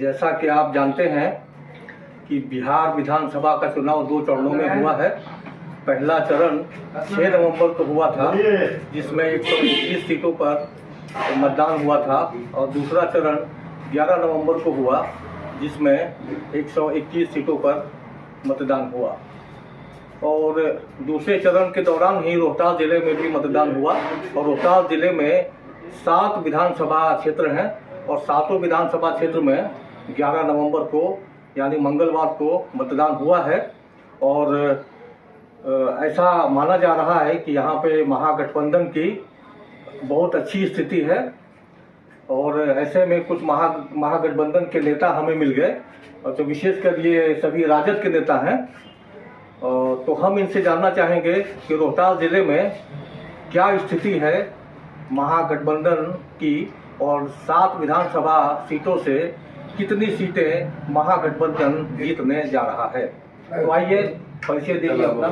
जैसा कि आप जानते हैं कि बिहार विधानसभा का चुनाव 2 चरणों में हुआ है। पहला चरण 6 नवंबर को हुआ था, जिसमें 121 सीटों पर मतदान हुआ था, और दूसरा चरण 11 नवंबर को हुआ, जिसमें 121 सीटों पर मतदान हुआ। और दूसरे चरण के दौरान ही रोहतास जिले में भी मतदान हुआ, और रोहतास जिले में 7 विधानसभा क्षेत्र हैं, और 7 विधानसभा क्षेत्र में 11 नवंबर को यानी मंगलवार को मतदान हुआ है। और ऐसा माना जा रहा है कि यहाँ पे महागठबंधन की बहुत अच्छी स्थिति है, और ऐसे में कुछ महागठबंधन के नेता हमें मिल गए, और तो विशेषकर ये सभी राजद के नेता हैं। तो हम इनसे जानना चाहेंगे कि रोहतास जिले में क्या स्थिति है महागठबंधन की, और 7 विधानसभा सीटों से कितनी सीटें महागठबंधन जीतने जा रहा है। तो आइए परिचय दीजिए अपना।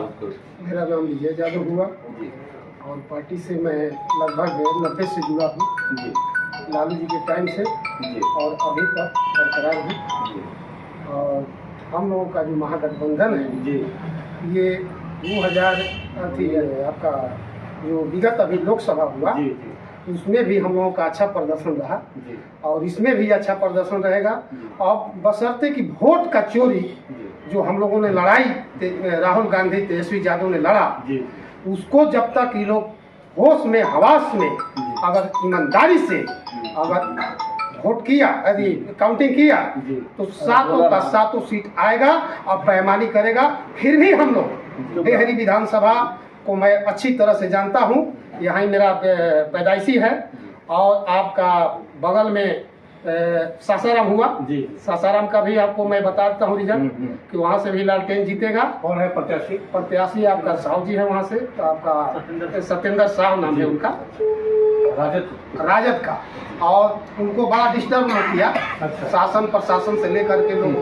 मेरा नाम विजय यादव हुआ और पार्टी से मैं लगभग 90 से जुड़ा हूँ जी, लालू जी के टाइम से जी, और अभी तक बरकरार हूँ। और हम लोगों का जो महागठबंधन है जी, ये 2000 आपका जो विगत अभी लोकसभा हुआ जी, उसमें भी हम लोगों का अच्छा प्रदर्शन रहा जी, और इसमें भी अच्छा प्रदर्शन रहेगा। अब बशर्ते कि वोट का चोरी जो हम लोगों ने लड़ाई राहुल गांधी तेजस्वी यादव ने लड़ा जी, उसको जब तक ये लोग होश में हवास में अगर ईमानदारी से अगर वोट किया, यदि काउंटिंग किया तो 7 का 7 सीट आएगा और बेईमानी करेगा। फिर भी हम लोग डेहरी विधानसभा को मैं अच्छी तरह से जानता हूँ, यहाँ ही मेरा पैदाइशी है। और आपका बगल में सासाराम हुआ जी, सासाराम का भी आपको मैं बता देता हूँ रिजल्ट कि वहाँ से भी लालटेन जीतेगा। कौन है प्रत्याशी आपका साहू जी है वहाँ से, तो आपका सत्येंद्र साहू नाम है उनका, राजद का। और उनको बड़ा डिस्टर्ब किया शासन प्रशासन से लेकर के लोग,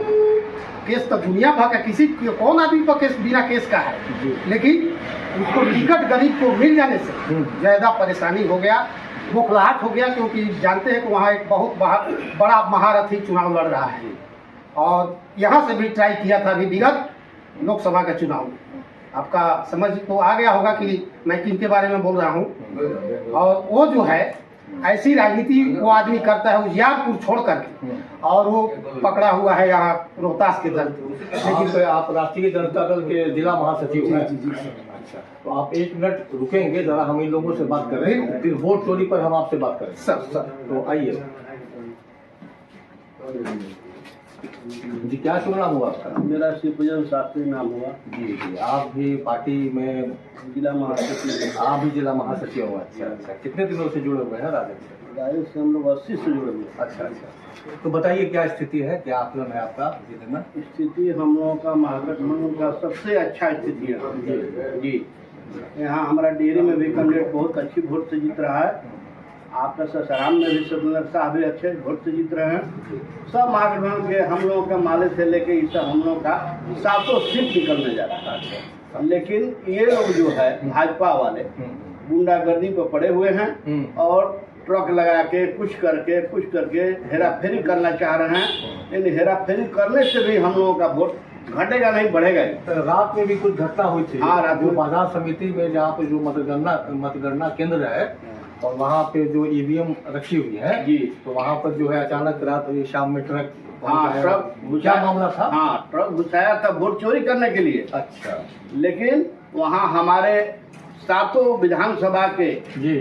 केस तो दुनिया भर का किसी कौन आदमी पर केस बिना केस का है, लेकिन उसको टिकट गरीब को मिल जाने से ज़्यादा परेशानी हो गया, बौखलाहट हो गया, क्योंकि जानते हैं कि वहाँ एक बहुत बड़ा महारथी चुनाव लड़ रहा है। और यहाँ से भी ट्राई किया था अभी विगत लोकसभा का चुनाव में। आपका समझ तो आ गया होगा कि मैं किनके बारे में बोल रहा हूँ। और वो जो है ऐसी राजनीति वो आदमी करता है उजियारपुर छोड़ करके, और वो पकड़ा हुआ है यहाँ रोहतास के दल। लेकिन आप राष्ट्रीय जनता दल के जिला महासचिव हैं। अच्छा, तो आप 1 मिनट रुकेंगे जरा, हम इन लोगों से बात करें, फिर वोट चोरी पर हम आपसे बात करें। सर तो आइए जी, क्या शुभ नाम हुआ आपका? मेरा शिवपूजन शास्त्री नाम हुआ जी। आप भी पार्टी में जिला महासचिव? आप भी जिला महासचिव हुआ। अच्छा, कितने दिनों से जुड़े हुए हैं राजद से? राजद से हम लोग 80 से जुड़े हुए। अच्छा, तो बताइए क्या स्थिति है, क्या आकलन है आपका जिले में? स्थिति हम लोगों का महागठबंधन का सबसे अच्छा स्थिति है जी। यहाँ हमारा डेयरी में भी कैंडिडेट बहुत अच्छी वोट से जीत रहा है। आपका सासाराम में भी सत्येंद्र साहब भी अच्छे वोट से जीत रहे हैं। सब महागठबंधन के हम लोगों का माले से लेके इस सब हम लोगों का 7 सीट निकलने जा रहा है। लेकिन ये लोग जो है भाजपा वाले गुंडागर्दी पर पड़े हुए हैं, और ट्रक लगा के कुछ करके हेराफेरी करना चाह रहे हैं। लेकिन हेराफेरी करने से भी हम लोगों का वोट घटेगा नहीं, बढ़ेगा ही। तो रात में भी कुछ घटना हुई थी। हाँ, रात में बाजार समिति में जहाँ पे जो मतगणना केंद्र है, और वहाँ पे जो ईवीएम रखी हुई है जी, तो वहाँ पर जो है अचानक रात शाम में ट्रक, ट्रक क्या मामला था? हाँ, ट्रक घुसाया था वोट चोरी करने के लिए। अच्छा, लेकिन वहाँ हमारे 7 विधानसभा के जी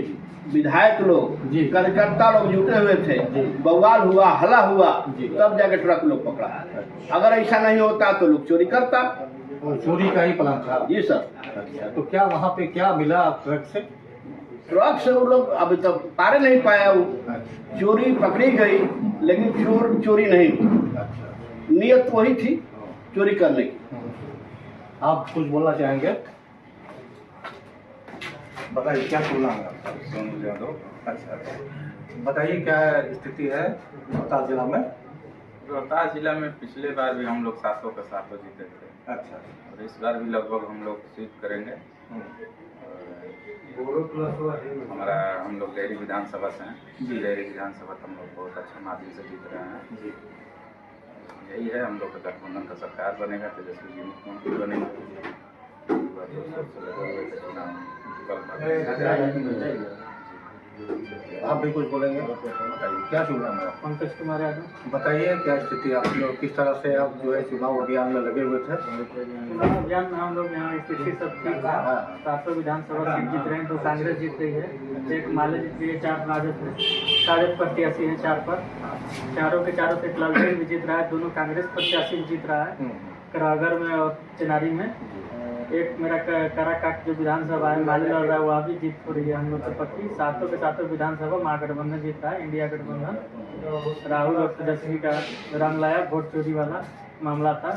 विधायक लोग जी, कार्यकर्ता लोग जुटे हुए थे, बवाल हुआ, हला हुआ, तब जाके ट्रक लोग पकड़ा। अगर ऐसा नहीं होता तो लोग चोरी करता। चोरी का ही प्लान था जी सर। अच्छा, तो क्या वहाँ पे क्या मिला ट्रक से? ट्रक से वो लोग अभी तक पारे नहीं पाया। वो चोरी पकड़ी गई, लेकिन चोरी नहीं हुई। नियत वही थी चोरी करने की। आप कुछ बोलना चाहेंगे? बताइए क्या बोलना है आपका? सोनू यादव। अच्छा, बताइए क्या स्थिति है रोहतास जिला में? रोहतास जिला में पिछले बार भी हम लोग 700 का 700 जीते थे। अच्छा, और इस बार भी लगभग हम लोग सीट करेंगे। हमारा हम लोग डेहरी विधानसभा से हैं। डेहरी विधानसभा हम लोग बहुत अच्छा मार्जिन से जीत रहे हैं जी। यही है, हम लोग का गठबंधन का सरकार बनेगा, तेजस्वी जी मुख्यमंत्री बनेगा। आप भी कुछ बोलेंगे? बताइए क्या शुभ नाम है? पंकज कुमार यादव। बताइए क्या स्थिति आपकी और किस तरह से आप जो है चुनाव अभियान में लगे हुए थे? चुनाव अभियान में हम लोग यहाँ स्थिति सब ठीक है। 700 विधानसभा सीट जीत रहे हैं, 2 कांग्रेस जीत रही है, 1 माले जीत रही है, 4 राजद सारे प्रत्याशी हैं 4 पर। चारों के चारों से लालगंज भी जीत रहा है, दोनों कांग्रेस प्रत्याशी जीत रहा है। करागर में और चिनारी में एक मेरा काराकाट जो विधानसभा है माली लड़ रहा है, वह भी जीत हो रही है हम लोग की पक्की। 700 के 700 विधानसभा महागठबंधन जीत रहा है, इंडिया गठबंधन। राहुल और तेजस्वी का रंग लाया, वोट चोरी वाला मामला था।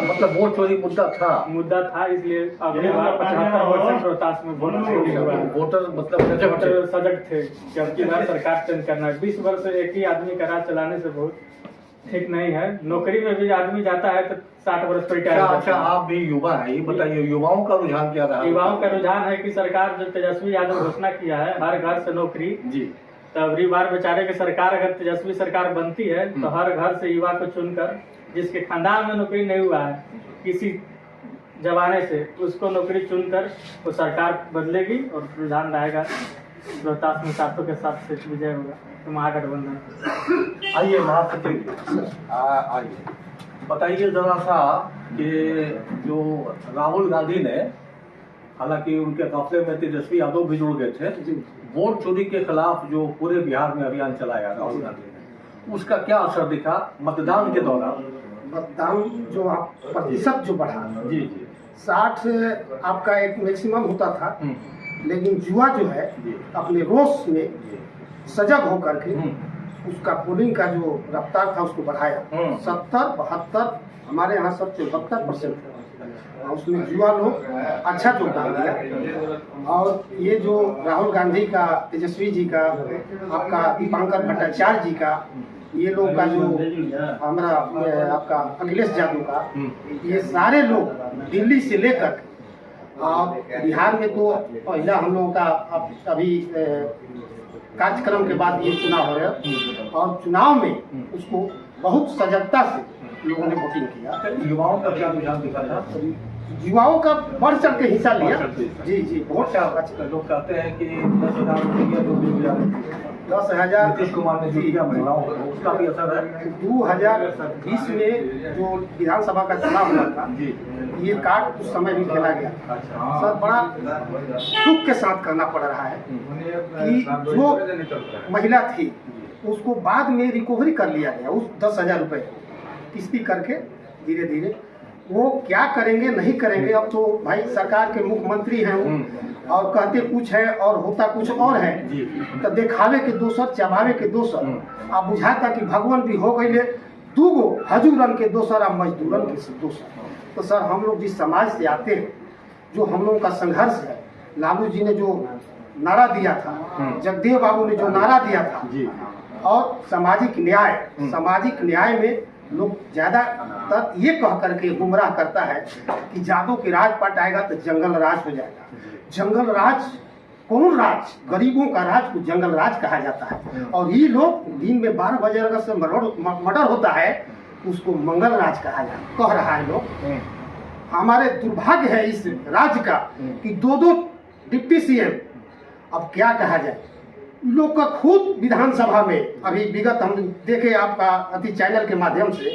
मतलब वोट चोरी मुद्दा था, इसलिए अगली बार 75% रोहतास में वोट चोरी हुआ है। वोटर मतलब वोटर सजग थे कि अब की बार सरकार चेंज करना है। 20 वर्ष से एक ही आदमी का राज चलाने से बहुत ठीक नहीं है। नौकरी में भी आदमी जाता है तो 60 वर्ष पर रिटायर होता है। अच्छा, आप भी युवा है, ये बताइए युवाओं का रुझान क्या रहा? युवाओं का रुझान है कि सरकार जो तेजस्वी यादव घोषणा किया है हर घर से नौकरी जी, तो अगली बार बेचारे की सरकार अगर तेजस्वी सरकार बनती है तो हर घर से युवा को चुनकर जिसके खानदान में नौकरी नहीं हुआ है किसी जमाने से उसको नौकरी चुनकर वो सरकार बदलेगी और रुझान रहेगा रोहतास में 700 के 7 से विजय होगा तो महागठबंधन। आइए महासचिव आइए, बताइए जरा सा कि जो राहुल गांधी ने, हालांकि उनके काफले में तेजस्वी यादव भी जुड़ गए थे, वोट चोरी के खिलाफ जो पूरे बिहार में अभियान चलाया राहुल गांधी ने, उसका क्या असर दिखा मतदान के दौरान? मतदान जो आप प्रतिशत जो बढ़ा जी जी, 60 आपका एक मैक्सिमम होता था, लेकिन जुआ जो है अपने रोष में सजग होकर के उसका पोलिंग का जो रफ्तार था उसको बढ़ाया। 70, 72 हमारे यहाँ सब 74% था, उसमें जुआ लोग अच्छा योगदान दिया। और ये जो राहुल गांधी का, तेजस्वी जी का, आपका दीपांकर भट्टाचार्य जी का, ये लोग का जो हमारा आपका अखिलेश यादव का, ये सारे लोग दिल्ली से लेकर बिहार में तो पहला हम लोगों का अभी कार्यक्रम के बाद ये चुनाव हो रहा है और चुनाव में उसको बहुत सजगता से लोगों ने वोटिंग किया। युवाओं का क्या रुझान दिखा था? युवाओं का बढ़ चढ़ के हिस्सा लिया। जी जी, बहुत अच्छा, लोग कहते हैं कि 10,000 रुपया जो मिल गया, 10,000 नीतीश कुमार ने जो दिया महिलाओं को, उसका भी असर है। 2020 में जो विधानसभा का चुनाव हुआ था, ये कार्ड उस समय भी खेला गया। सर, बड़ा दुख के साथ करना पड़ रहा है कि जो महिला थी उसको बाद में रिकवरी कर लिया गया, उस 10,000 रुपये को किस्ती करके धीरे धीरे। वो क्या करेंगे नहीं करेंगे, अब तो भाई सरकार के मुख्यमंत्री हैं वो, और कहते कुछ है और होता कुछ और है। तो दिखावे के दोसर, चबावे के दोसर, अब बुझाता कि भगवान भी हो गए दूगो हजूरन के दोसर और मजदूरन के दोसर। तो सर, हम लोग जिस समाज से आते हैं, जो हम लोगों का संघर्ष है, लालू जी ने जो नारा दिया था, जगदेव बाबू ने जो नारा दिया था, और सामाजिक न्याय में लोग ज्यादातर ये कह करके गुमराह करता है कि जादव के राजपाट आएगा तो जंगल राज हो जाएगा। जंगल राज कौन राज? गरीबों का राज को जंगल राज कहा जाता है। और ये लोग दिन में 12 बजे अगर से मर्डर होता है उसको मंगल राज कह रहा है लोग। हमारे दुर्भाग्य है इस राज्य का कि 2 डिप्टी सीएम, अब क्या कहा जाए, लोग का खुद विधानसभा में अभी विगत हम देखे आपका अति चैनल के माध्यम से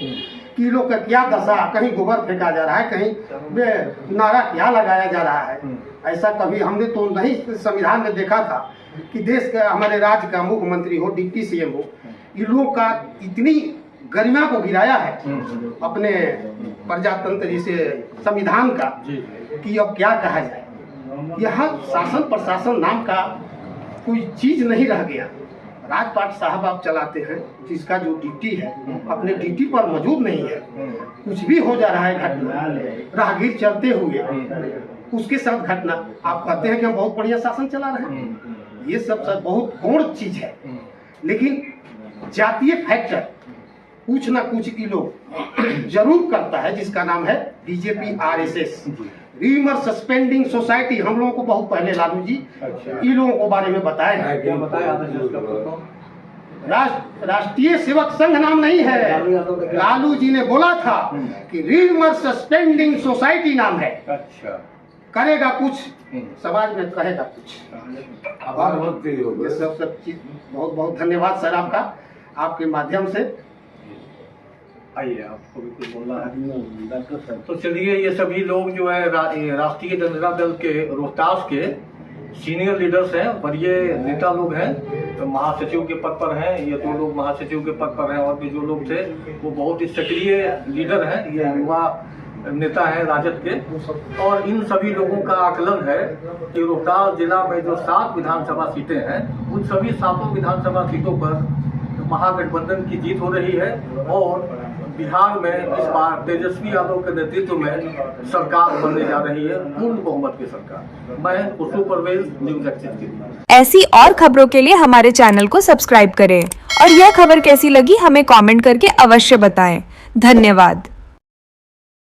कि लोग का क्या दशा, कहीं गोबर फेंका जा रहा है, कहीं नारा क्या लगाया जा रहा है। ऐसा कभी हमने तो नहीं संविधान में देखा था कि देश का, हमारे राज्य का मुख्यमंत्री हो, डिप्टी सीएम हो, इन लोगों का इतनी गरिमा को गिराया है अपने प्रजातंत्र जैसे संविधान का कि अब क्या कहा जाए। यहाँ शासन प्रशासन नाम का कोई चीज नहीं रह गया। राजपाट साहब आप चलाते हैं, जिसका जो ड्यूटी है अपने ड्यूटी पर मौजूद नहीं है, कुछ भी हो जा रहा है घटना, राहगीर चलते हुए उसके साथ घटना, आप कहते हैं कि हम बहुत बढ़िया शासन चला रहे हैं। ये सब बहुत गौण चीज है। लेकिन जातीय फैक्टर कुछ ना कुछ की लोग जरूर करता है, जिसका नाम है BJP RSS, reamer suspending society. हम लोगों को बहुत पहले लालू जी इन लोगों के बारे में बताया है। क्या बताया? राष्ट्रीय सेवक संघ नाम नहीं है, लालू जी ने बोला था कि रिमर सस्पेंडिंग सोसाइटी नाम है। अच्छा, करेगा कुछ, समाज में कहेगा कुछ। आभार बहुत ये सब चीज बहुत बहुत धन्यवाद सर आपका, आपके माध्यम से। आइए, आपको भी कुछ बोलना है तो चलिए। ये सभी लोग जो है राष्ट्रीय जनता दल के रोहतास के सीनियर लीडर्स हैं, वरीय नेता लोग हैं, तो महासचिव के पद पर हैं। ये 2 लोग महासचिव के पद पर हैं, और भी जो लोग थे वो बहुत ही सक्रिय लीडर हैं, ये युवा नेता हैं राजद के। और इन सभी लोगों का आकलन है कि रोहतास जिला में जो 7 विधानसभा सीटें हैं, उन सभी 7 विधानसभा सीटों पर महागठबंधन की जीत हो रही है, और बिहार में इस बार तेजस्वी यादव के नेतृत्व में सरकार बनने जा रही है, पूर्ण बहुमत की सरकार। मैं खुशबू परवेज, न्यूज़ एक्सचेंज के लिए। ऐसी और खबरों के लिए हमारे चैनल को सब्सक्राइब करें और यह खबर कैसी लगी हमें कमेंट करके अवश्य बताएं। धन्यवाद।